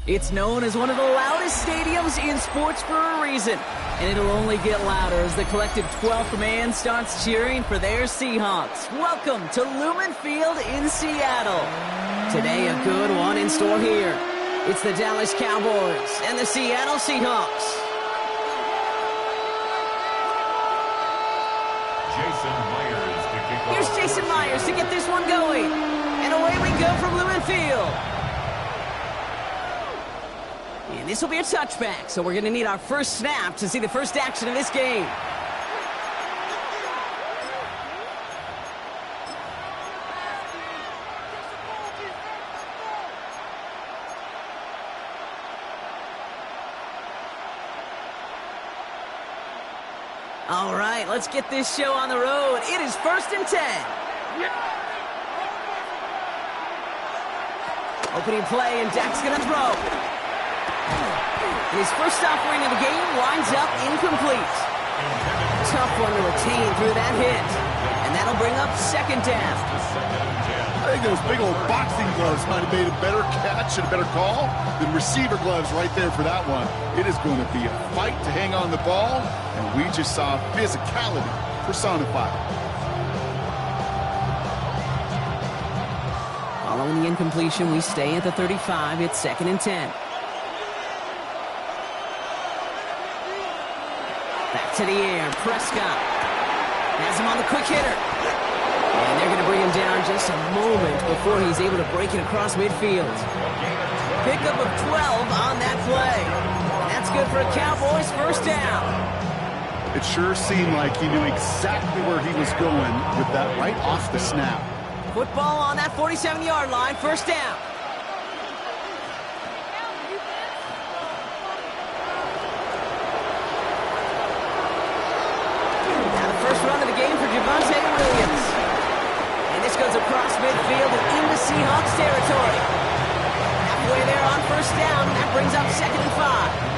It's known as one of the loudest stadiums in sports for a reason. And it'll only get louder as the collective 12th man starts cheering for their Seahawks. Welcome to Lumen Field in Seattle. Today, a good one in store here. It's the Dallas Cowboys and the Seattle Seahawks. Here's Jason Myers to get this one going. And away we go from Lumen Field. And this will be a touchback, so we're going to need our first snap to see the first action of this game. All right, let's get this show on the road. It is 1st and 10. Opening play, and Dak's going to throw. And his first offering of the game winds up incomplete. Tough one to retain through that hit. And that'll bring up 2nd down. I think those big old boxing gloves might have made a better catch and a better call than receiver gloves right there for that one. It is going to be a fight to hang on the ball, and we just saw physicality personified. Following the incompletion, we stay at the 35. It's 2nd and 10. Back to the air. Prescott has him on the quick hitter. And they're going to bring him down just a moment before he's able to break it across midfield. Pickup of 12 on that play. That's good for a Cowboys first down. It sure seemed like he knew exactly where he was going with that right off the snap. Football on that 47-yard line, first down. Now the first run of the game for Javonte Williams. And this goes across midfield and into Seahawks territory. Halfway there on first down, and that brings up 2nd and 5.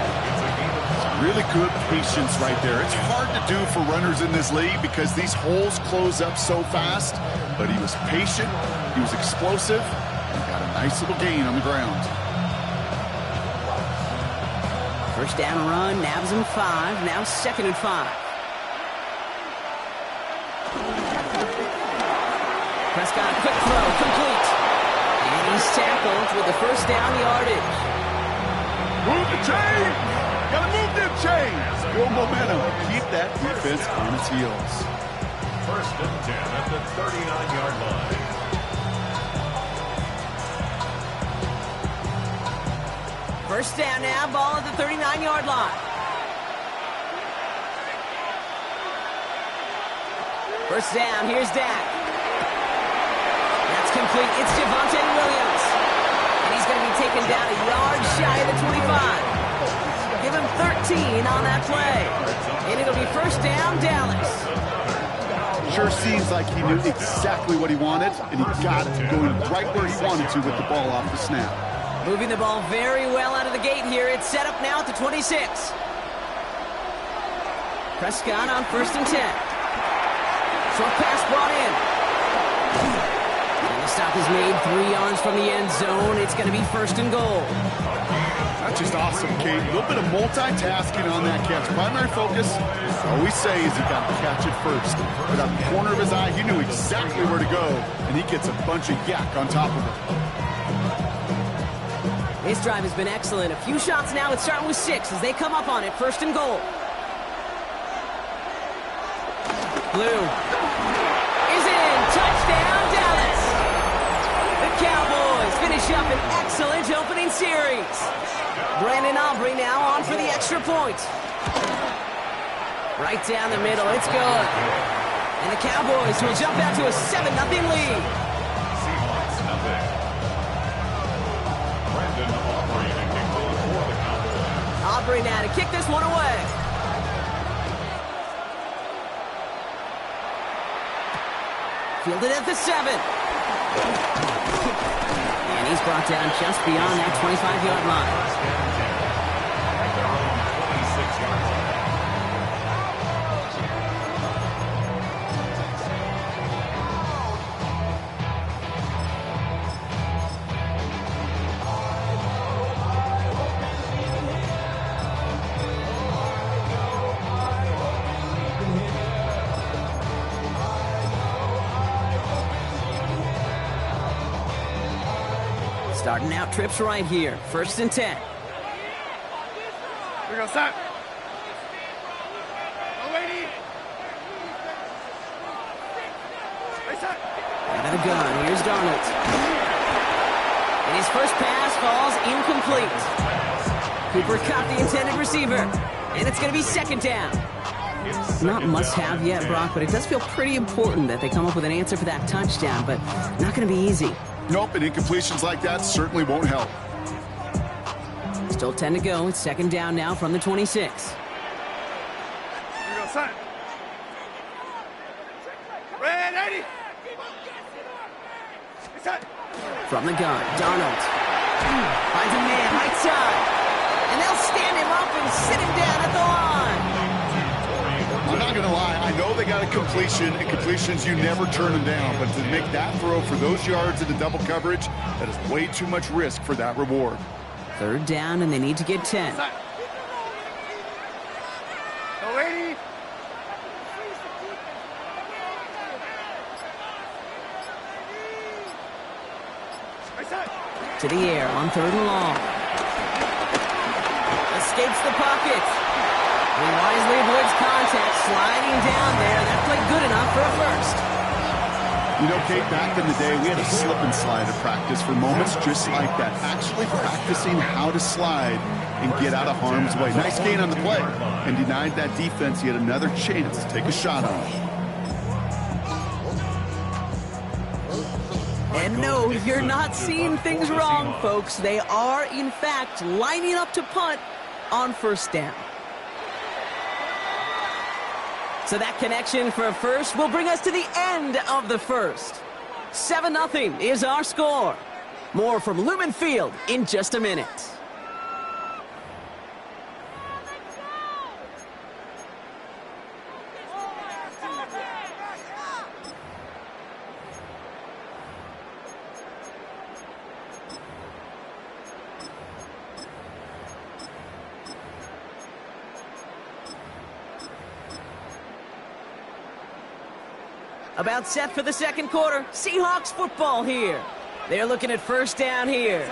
Really good patience right there. It's hard to do for runners in this league because these holes close up so fast. But he was patient, he was explosive, and got a nice little gain on the ground. First down run, nabs him 5, now 2nd and 5. Prescott, quick throw, complete. And he's tackled with the first down yardage. Move the chain! Gotta move them chains! Build momentum. Keep that defense on its heels. 1st and 10 at the 39-yard line. First down now, ball at the 39-yard line. First down, here's Dak. That's complete. It's Javonte Williams. And he's going to be taken down a yard shy of the 25. Give him 13 on that play. And it'll be first down, Dallas. Sure seems like he knew exactly what he wanted, and he got it going right where he wanted to with the ball off the snap. Moving the ball very well out of the gate here. It's set up now at the 26. Prescott on 1st and 10. Short pass brought in. And the stop is made 3 yards from the end zone. It's going to be 1st and goal. That's just awesome, Kate. A little bit of multitasking on that catch. Primary focus, all we say is he got to catch it first. But out the corner of his eye, he knew exactly where to go, and he gets a bunch of yak on top of it. This drive has been excellent. A few shots now. It's starting with 6 as they come up on it. 1st and goal. Blue is in. Touchdown, Dallas. The Cowboys finish up an excellent opening series. Brandon Aubrey now on for the extra point. Right down the middle. It's good. And the Cowboys will jump out to a 7-0 lead. Seahawks nothing. Brandon Aubrey to kick goal for the Cowboys. Aubrey now to kick this one away. Fielded at the 7. And he's brought down just beyond that 25-yard line. At their own 26-yard line. Starting out trips right here. 1st and 10. Here we go, set. Out of the gun, here's Darnold. And his first pass falls incomplete. Cooper caught the intended receiver. And it's going to be 2nd down. Not must-have yet, Brock, but it does feel pretty important that they come up with an answer for that touchdown, but not going to be easy. Nope, and incompletions like that certainly won't help. Still 10 to go. It's 2nd down now from the 26. Here we go, set. Red 80. Set. From the gun, Darnold. Finds a man right side. And they'll stand him up and sit him down at the line. I'm not going to lie. I know they got a completion, and completions, you never turn them down. But to make that throw for those yards into double coverage, that is way too much risk for that reward. 3rd down, and they need to get 10. Set. No 80. To the air on 3rd and long. Escapes the pocket. He wisely avoids contact, sliding down there. That played good enough for a 1st. You know, Kate, back in the day, we had a slip and slide at practice for moments just like that. Actually practicing how to slide and get out of harm's way. Nice gain on the play. And denied that defense yet another chance to take a shot on it. And no, you're not seeing things wrong, folks. They are, in fact, lining up to punt on 1st down. So that connection for a 1st will bring us to the end of the 1st. 7-0 is our score. More from Lumen Field in just a minute. About set for the 2nd quarter. Seahawks football here. They're looking at 1st down here.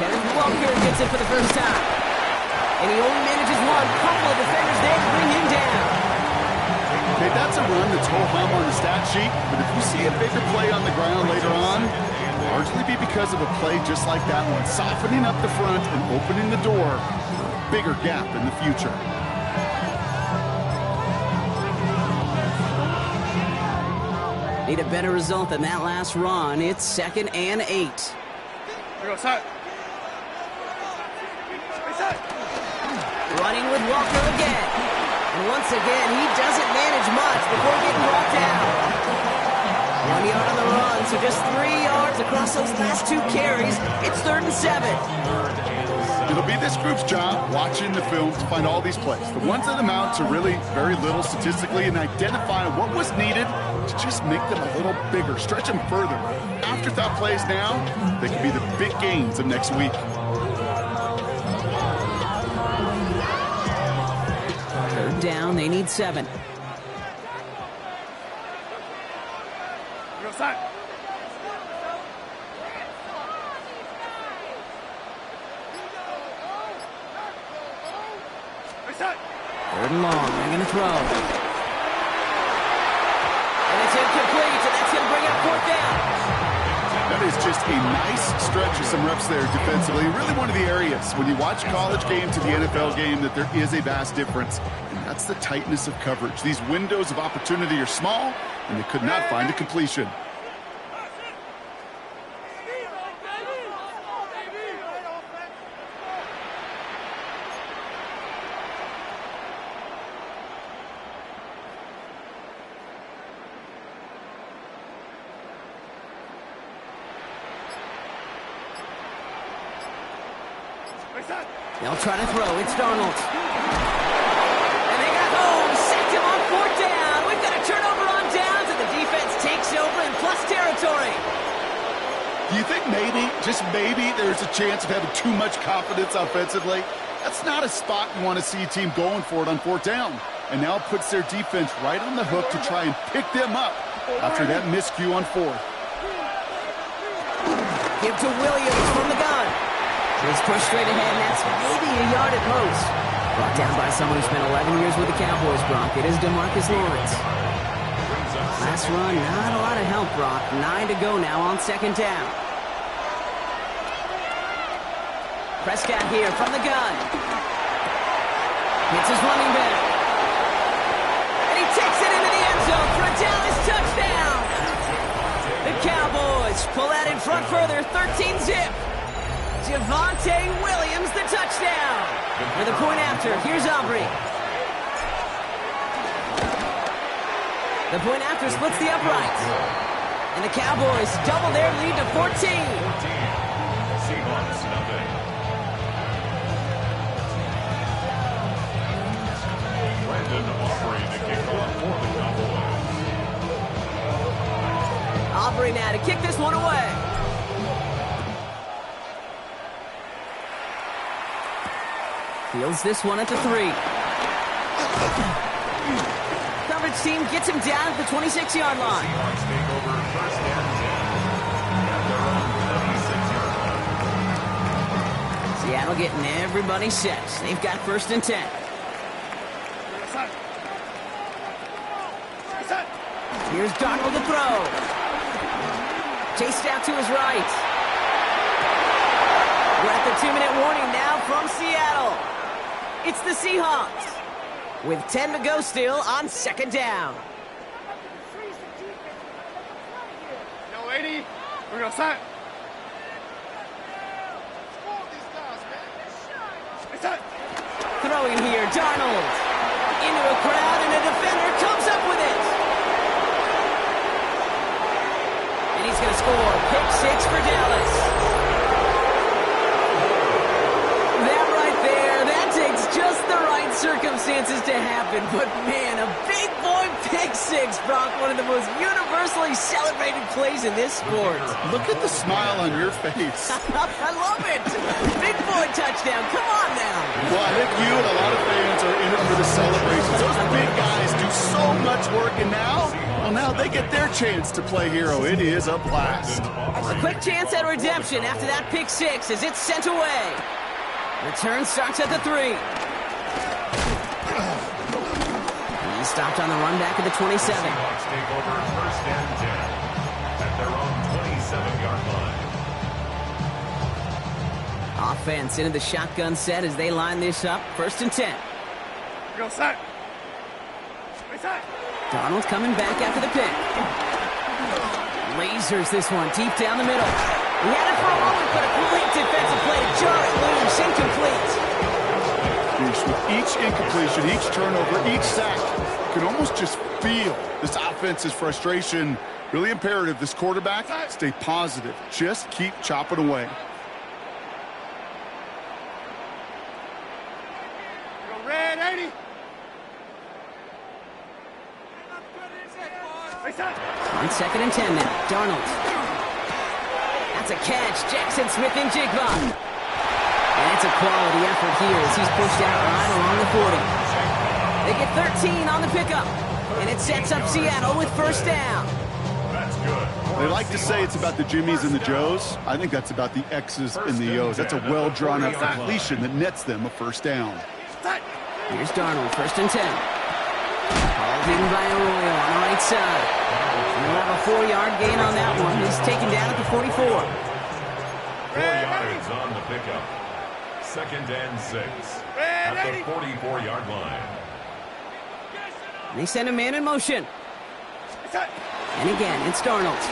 Kenneth Walker gets it for the 1st time. And he only manages one. Couple of defenders there to bring him down. Okay, that's a run that's ho-hum on the stat sheet, but if you see a bigger play on the ground later on, largely be because of a play just like that one, softening up the front and opening the door for a bigger gap in the future. Need a better result than that last run. It's 2nd and 8. Here we go, set. Running with Walker again. And once again, he doesn't manage much before getting brought down. 1 yard on the run, so just 3 yards across those last 2 carries. It's 3rd and 7. It'll be this group's job, watching the film, to find all these plays. The ones that amount to really very little statistically, and identify what was needed to just make them a little bigger, stretch them further. Afterthought plays now, they could be the big gains of next week. 3rd down, they need 7. Go set. Set. 3rd and long, they're going to throw. And it's incomplete, and that's going to bring up 4th down. That is just a nice stretch of some reps there defensively. Really one of the areas, when you watch college game to the NFL game, that there is a vast difference. And that's the tightness of coverage. These windows of opportunity are small, and they could not find a completion. They'll try to throw. It's Darnold. And they got home. Sacked him on 4th down. We've got a turnover on downs, and the defense takes over in plus territory. Do you think maybe, just maybe, there's a chance of having too much confidence offensively? That's not a spot you want to see a team going for it on 4th down. And now puts their defense right on the hook to try and pick them up after that miscue on fourth. Give to Williams from the gun. He's pushed straight ahead, and that's maybe a yard at post. Brought down by someone who spent 11 years with the Cowboys, Brock. It is DeMarcus Lawrence. Last run, not a lot of help, Brock. 9 to go now on second down. Prescott here from the gun. Hits his running back. And he takes it into the end zone for a Dallas touchdown. The Cowboys pull that in front further, 13-zip. Javonte Williams, the touchdown. For the point after, here's Aubrey. The point after splits the uprights. And the Cowboys double their lead to 14. Seahawks, nothing. Brandon Aubrey to kick off for the Cowboys. Aubrey now to kick this one away. Fields this one at the 3. Coverage team gets him down at the 26-yard line. Seahawks take over first and 10 at their own 26-yard line. Seattle getting everybody set. They've got first and 10. Here's Darnold to throw. Chased out to his right. We're at the 2-minute warning now from Seattle. It's the Seahawks with 10 to go still on second down. Yo, 80. We're going to sign. Throwing here, Darnold. Into a crowd, and a defender comes up with it. And he's going to score. Pick 6 for Dallas. That right there, that takes just the right circumstances to happen. But man, a big boy pick 6, Brock. One of the most universally celebrated plays in this sport. Look at the smile on your face. I love it. Big boy touchdown. Come on now. Well, I think you and a lot of fans are in it for the celebrations. Those big guys do so much work, and now they get their chance to play hero. It is a blast. A quick chance at redemption after that pick 6 as it's sent away. Return starts at the 3. He's stopped on the run back at the 27. Seahawks take over first and 10 at their own 27-yard line. Offense into the shotgun set as they line this up. First and 10. Go side. Side. Donald's coming back after the pick. Lasers this one deep down the middle. He had it for a moment, but a great defensive play to jar it loose. Incomplete. With each incompletion, each turnover, each sack, you can almost just feel this offense's frustration. Really imperative, this quarterback, stay positive. Just keep chopping away. Go red, 80. On second and 10 now. Darnold. That's a catch. Jackson Smith and Jigba. And it's a quality effort here as he's pushed out right along the 40. They get 13 on the pickup. And it sets up Seattle with first down. That's good. They like to say it's about the Jimmies and the Joes. I think that's about the X's and the O's. That's a well-drawn-out completion that nets them a first down. Here's Darnold, first and 10. Called in by Arroyo on the right side. And he'll have a 4-yard gain on that one. He's taken down at the 44. 4 yards on the pickup. Second and 6 at the 44-yard line. And they send a man in motion. And again, it's Darnold.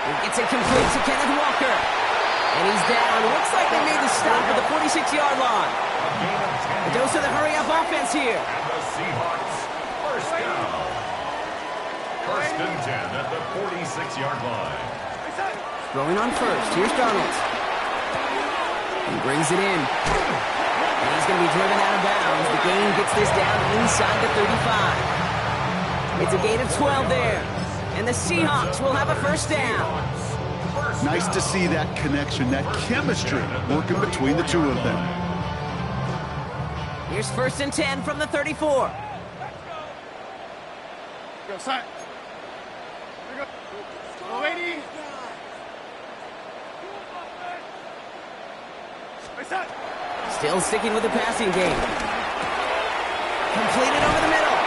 He gets it complete to Kenneth Walker. And he's down. Looks like they made the stop at the 46-yard line. A dose of the hurry-up offense here. And the Seahawks first down. First and 10 at the 46-yard line. Throwing on first. Here's Darnold. He brings it in. And he's going to be driven out of bounds. The gain gets this down inside the 35. It's a gain of 12 there. And the Seahawks will have a first down. Nice to see that connection, that chemistry working between the two of them. Here's first and 10 from the 34. Go, son. Go. Go, lady. Still sticking with the passing game. Completed over the middle.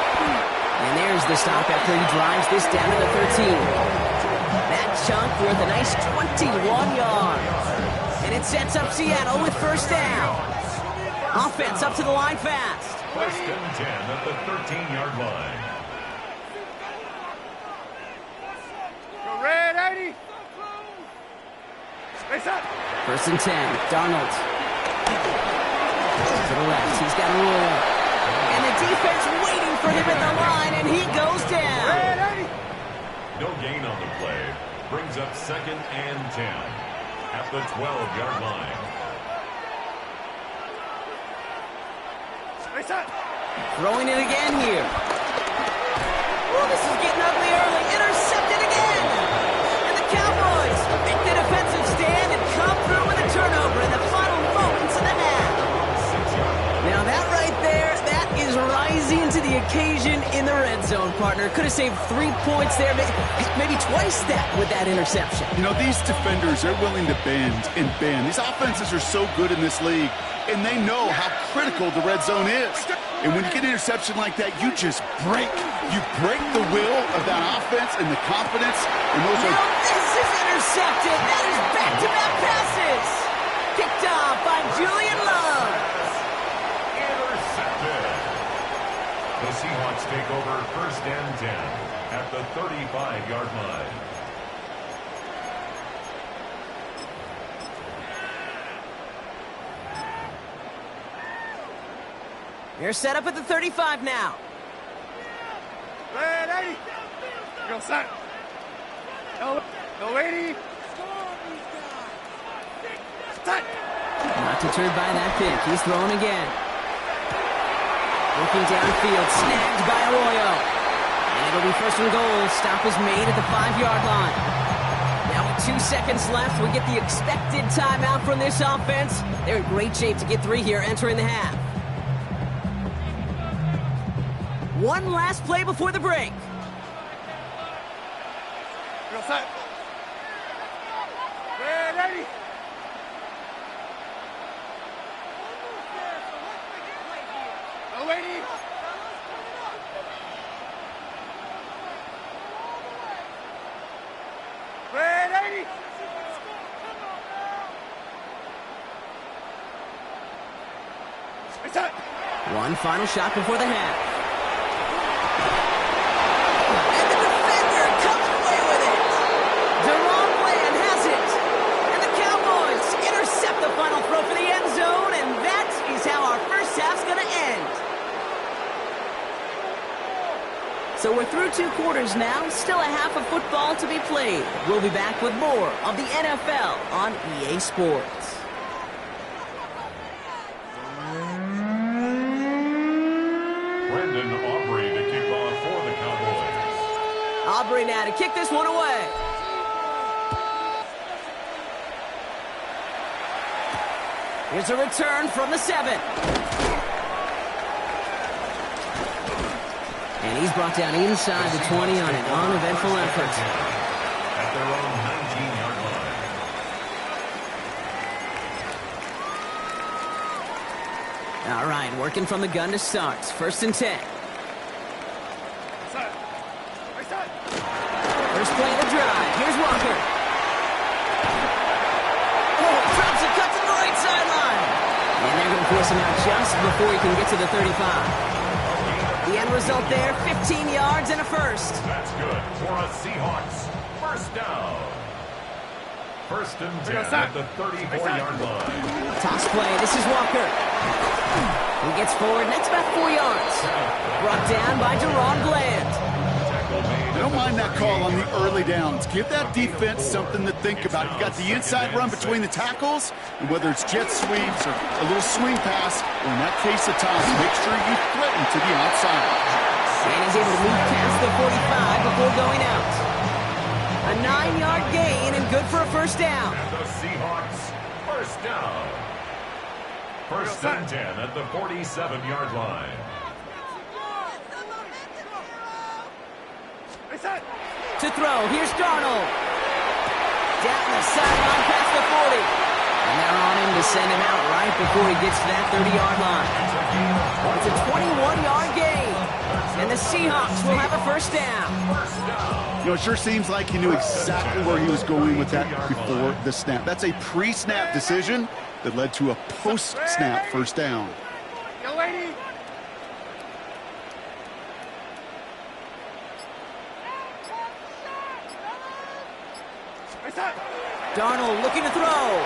And there's the stop after he drives this down to the 13. That chunk worth a nice 21 yards. And it sets up Seattle with first down. Offense up to the line fast. First and 10 at the 13-yard line. Go red, 80. Space up. First and 10. Darnold. To the left. He's got a roll. And the defense waiting for him at the line, and he goes down. Red, 80. No gain on the play. Brings up second and 10 at the 12-yard line. Space up. Throwing it again here. Oh, this is getting ugly early. Intercepted again. And the Cowboys make the defensive stand and come through with a turnover in the final moments of the half. Now that right there, that is rising to the occasion in the red zone, partner. Could have saved 3 points there, maybe twice that with that interception. You know, these defenders, they're willing to bend and bend. These offenses are so good in this league, and they know how critical the red zone is. And when you get an interception like that, you just break. You break the will of that offense and the confidence. And those now this is intercepted. That is back-to-back passes. Picked off by Julian Love. Intercepted. The Seahawks take over first and 10 at the 35-yard line. They're set up at the 35 now. Red, 80. Go, son. No, 80. Son. Not deterred by that pick. He's throwing again. Looking downfield, snagged by Arroyo. And it'll be first and goal. Stop is made at the 5-yard line. Now with 2 seconds left, we get the expected timeout from this offense. They're in great shape to get 3 here entering the half. One last play before the break. Go, son. Red, 80. Go, 80. Red, 80. Space up. One final shot before the half. So we're through 2 quarters now, still a half of football to be played. We'll be back with more of the NFL on EA Sports. Brendan Aubrey to kick off for the Cowboys. Aubrey now to kick this one away. Here's a return from the 7. And he's brought down inside the 20 on an uneventful effort. At their own 19-yard line. All right, working from the gun to start. First and 10. First play of the drive. Here's Walker. Oh, drops it, cuts to the right sideline. And they're going to force him out just before he can get to the 35. The end result there, 15 yards and a first. That's good for a Seahawks. First down. First and 10 at the 34-yard line. Toss play. This is Walker. He gets forward, and that's about 4 yards. Brought down by Deron Bland. I don't mind that call on the early downs. Give that defense something to think about. You got the inside run between the tackles, and whether it's jet sweeps or a little swing pass, or in that case a toss, make sure you threaten to the outside. And he's able to move past the 45 before going out. A 9-yard gain and good for a first down. And the Seahawks, first down. First and 10 at the 47-yard line. To throw, here's Darnold. Down the sideline past the 40. And they're on him to send him out right before he gets to that 30-yard line. It's a 21-yard gain. And the Seahawks will have a first down. You know, it sure seems like he knew exactly where he was going with that before the snap. That's a pre-snap decision that led to a post-snap first down. Yo, lady. Darnold looking to throw.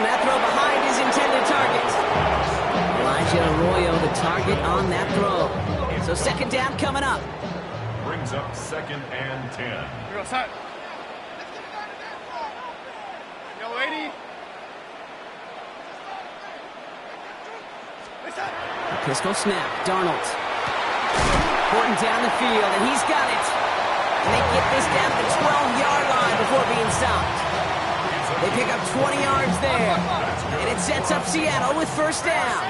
That throw behind his intended target. Elijah Arroyo, the target on that throw. So second down coming up. Brings up 2nd and 10. Yo, lady. Pistol snap. Darnold. Horton down the field, and he's got it. And they get this down to the 12-yard line before being stopped. They pick up 20 yards there. And it sets up Seattle with first down.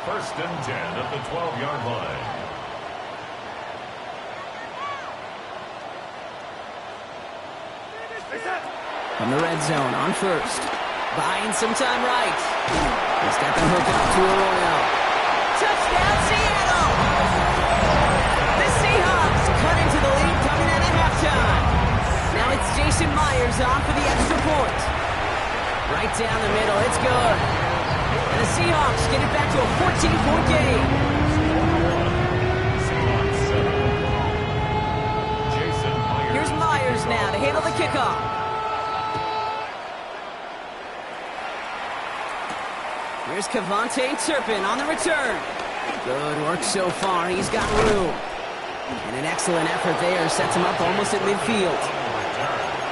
1st and 10 at the 12-yard line. From the red zone on first. Buying some time right. He's got the hook up to Arroyo. Touchdown, Seattle! The Seahawks cut into the lead coming out at halftime. Now it's Jason Myers on for the extra point. Right down the middle, it's good. And the Seahawks get it back to a 14-point game. Here's Myers now to handle the kickoff. Here's Kevontae Turpin on the return. Good work so far. He's got room. And an excellent effort there sets him up almost at midfield.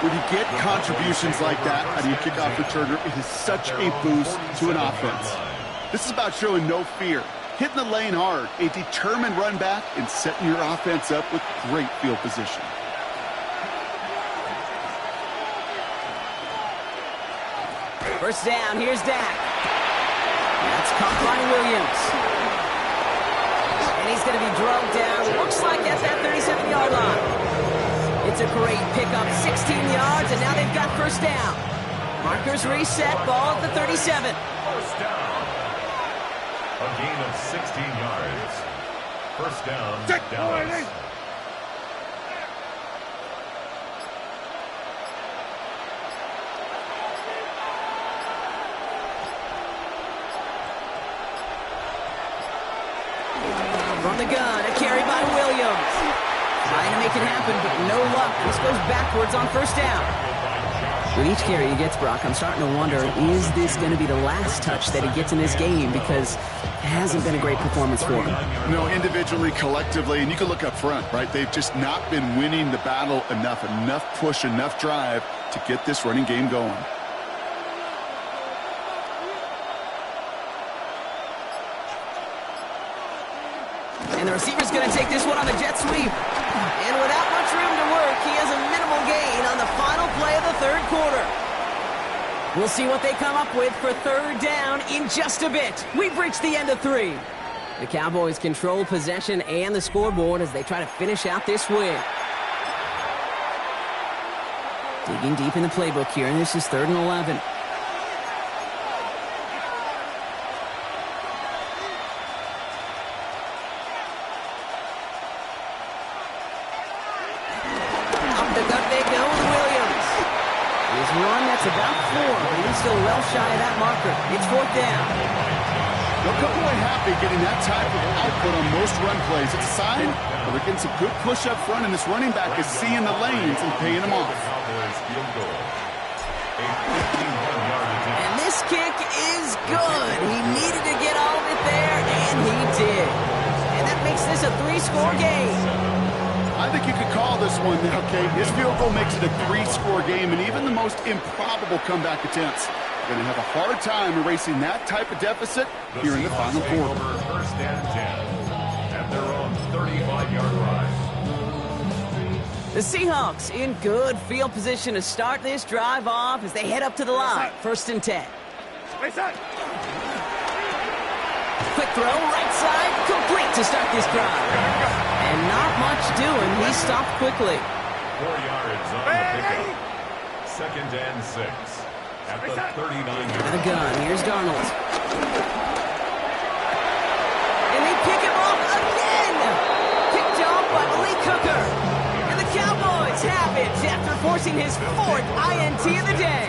When you get contributions like that out of your kickoff returner, it is such a boost to an offense. This is about showing no fear, hitting the lane hard, a determined run back, and setting your offense up with great field position. First down, here's Dak. That's caught by Williams. And he's going to be drugged down, looks like at that 37-yard line. It's a great pickup, 16 yards, and now they've got first down. Markers reset, ball at the 37. First down. A gain of 16 yards. First down, Dallas. From the gun, a carry by Williams. Trying to make it happen, but no luck. This goes backwards on first down. With each carry he gets, Brock, I'm starting to wonder, is this going to be the last touch that he gets in this game? Because it hasn't been a great performance for him. No, individually, collectively, and you can look up front, right? They've just not been winning the battle enough push, enough drive to get this running game going. And the receiver's going to take this one on the jet sweep. And without much room to work, he has a minimal gain on the final play of the third quarter. We'll see what they come up with for third down in just a bit. We've reached the end of 3. The Cowboys control possession and the scoreboard as they try to finish out this win. Digging deep in the playbook here, and this is 3rd and 11. That's about 4, but he's still well shy of that marker. It's 4th down. They'll come away happy getting that type of output on most run plays. It's a sign that they're getting some good push up front, and this running back is seeing the lanes and paying them off. And this kick is good. He needed to get all of it there, and he did. And that makes this a 3-score game. I think you could call this one, okay? His field goal makes it a 3-score game, and even the most improbable comeback attempts are going to have a hard time erasing that type of deficit here in the final quarter. First and 10 at their own 35-yard line. The Seahawks in good field position to start this drive off as they head up to the line. 1st and 10. Quick throw, right side, Complete to start this drive. And not much doing. He stopped quickly. 4 yards on the pickup. Second and 6 at the 39-yard. And a gun. Here's Darnold. And they pick him off again. Picked off by Malik Hooker. And the Cowboys have it after forcing his 4th INT of the day.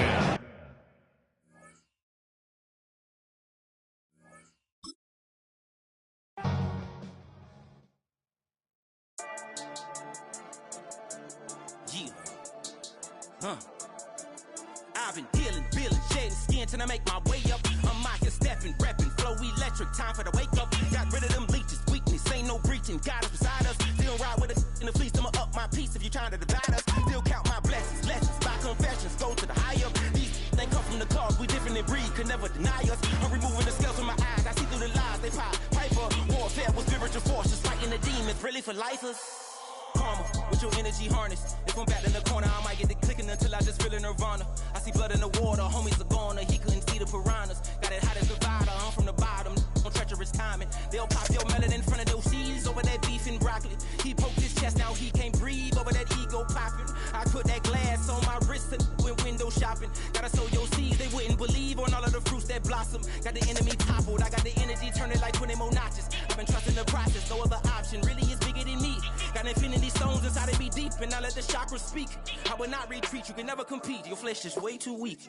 I've been dealing, shedding skin till I make my way up. I'm out here stepping, repping, flow electric, time for the wake up. Got rid of them leeches, weakness, ain't no breaching. God is beside us, still ride with us in the fleece. I'ma up my piece if you trying to divide us. Still count my blessings, lessons, by confessions, go to the higher. These they come from the cars, we different in breed, could never deny us. I'm removing the scales from my eyes, I see through the lies they pop. Piper, warfare was spiritual force, just fighting the demons, really for lifers. Karma, with your energy harnessed. If I'm back in the corner, I might get the clicking until I just feel a nirvana. I see blood in the water, homies are gone, he couldn't see the piranhas. Got it hot as a divider, I'm from the bottom, on treacherous timing. They'll pop your melon in front of those seeds over that beef and broccoli. He poked his chest, now he can't breathe over that ego popping. I put that glass on my wrist and went window shopping. Gotta sow your seeds, they wouldn't believe on all of the fruits that blossom. Got the enemy toppled, I got the energy turning like 20 more notches. I've been trusting the process, no other option really is bigger than me. Got infinity stones inside of me deep, and I let the chakras speak. I will not retreat, you can never compete. Your flesh is way too weak.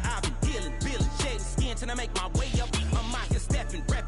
I've been dealing, shedding skin till I make my way up. I'm out here stepping, repping.